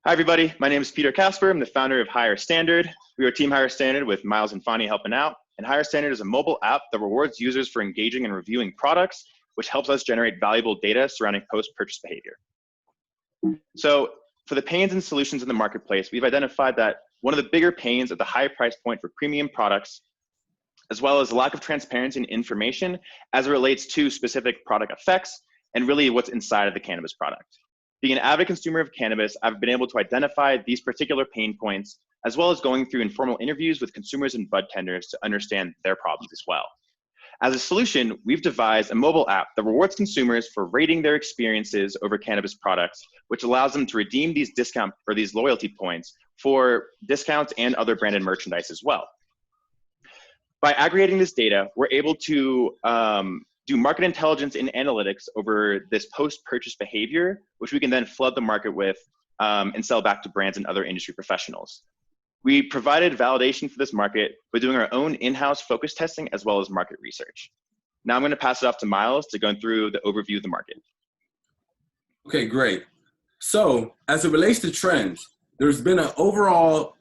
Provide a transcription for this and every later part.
Hi, everybody. My name is Peter Casper. I'm the founder of Higher Standard. We are Team Higher Standard with Miles and Fani helping out. And Higher Standard is a mobile app that rewards users for engaging and reviewing products, which helps us generate valuable data surrounding post-purchase behavior. So for the pains and solutions in the marketplace, we've identified that one of the bigger pains at the high price point for premium products, as well as lack of transparency and information as it relates to specific product effects and really what's inside of the cannabis product. Being an avid consumer of cannabis, I've been able to identify these particular pain points, as well as going through informal interviews with consumers and bud tenders to understand their problems as well. As a solution, we've devised a mobile app that rewards consumers for rating their experiences over cannabis products, which allows them to redeem these discount or these loyalty points for discounts and other branded merchandise as well. By aggregating this data, we're able to do market intelligence and analytics over this post-purchase behavior, which we can then flood the market with and sell back to brands and other industry professionals. We provided validation for this market by doing our own in-house focus testing as well as market research. Now I'm going to pass it off to Miles to go through the overview of the market. Okay, great. So as it relates to trends, there's been an overall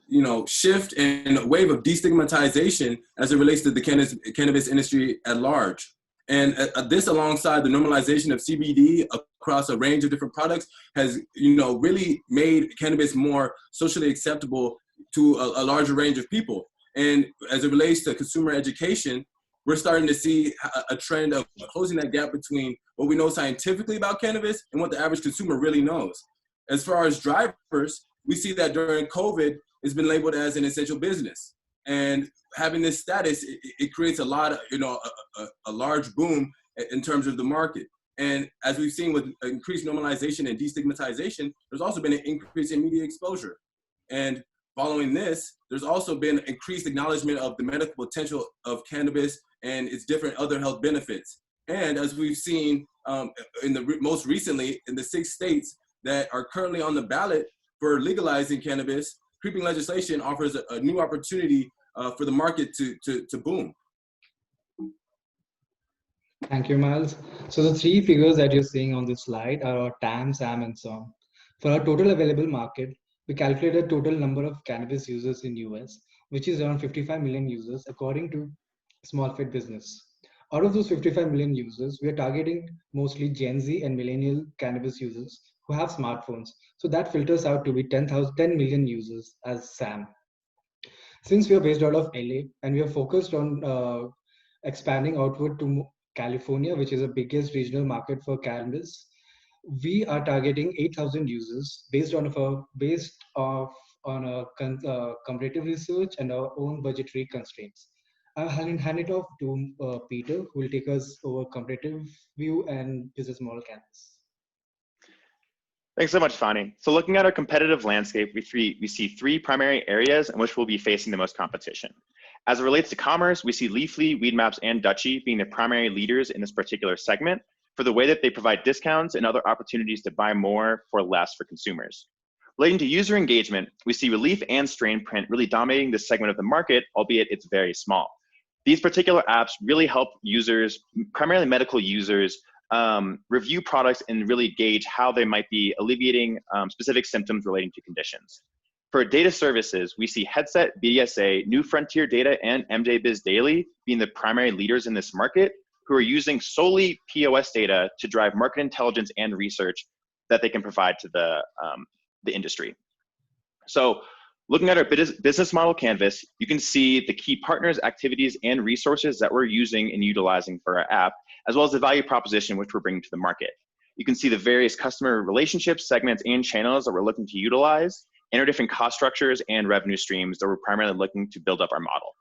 shift and a wave of destigmatization as it relates to the cannabis industry at large. And this, alongside the normalization of CBD across a range of different products, has really made cannabis more socially acceptable to a larger range of people. And as it relates to consumer education, we're starting to see a trend of closing that gap between what we know scientifically about cannabis and what the average consumer really knows. As far as drivers, we see that during COVID, it's been labeled as an essential business. And having this status, it creates a lot of, a large boom in terms of the market. And as we've seen with increased normalization and destigmatization, there's also been an increase in media exposure. And following this, there's also been increased acknowledgement of the medical potential of cannabis and its different other health benefits. And as we've seen most recently in the 6 states that are currently on the ballot for legalizing cannabis, creeping legislation offers a new opportunity for the market to boom. Thank you, Miles. So the 3 figures that you're seeing on this slide are our TAM, SAM, and SOM. For our total available market, we calculated total number of cannabis users in US, which is around 55 million users according to Small Fit Business. Out of those 55 million users, we are targeting mostly Gen Z and millennial cannabis users who have smartphones. So that filters out to be 10 million users as SAM. Since we are based out of LA and we are focused on expanding outward to California, which is the biggest regional market for cannabis, we are targeting 8,000 users based on comparative research and our own budgetary constraints. I'll hand it off to Peter, who will take us over comparative view and business model cannabis. Thanks so much, Fani. So looking at our competitive landscape, we see 3 primary areas in which we'll be facing the most competition. As it relates to commerce, we see Leafly, Weedmaps, and Dutchie being the primary leaders in this particular segment for the way that they provide discounts and other opportunities to buy more for less for consumers. Relating to user engagement, we see Relief and Strain Print really dominating this segment of the market, albeit it's very small. These particular apps really help users, primarily medical users, review products and really gauge how they might be alleviating specific symptoms relating to conditions. For data services, we see Headset, BDSA, New Frontier Data, and MJBiz Daily being the primary leaders in this market, who are using solely POS data to drive market intelligence and research that they can provide to the industry. So looking at our business model canvas, you can see the key partners, activities, and resources that we're using and utilizing for our app, as well as the value proposition which we're bringing to the market. You can see the various customer relationships, segments, and channels that we're looking to utilize, and our different cost structures and revenue streams that we're primarily looking to build up our model.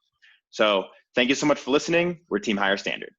So thank you so much for listening. We're Team Higher Standard.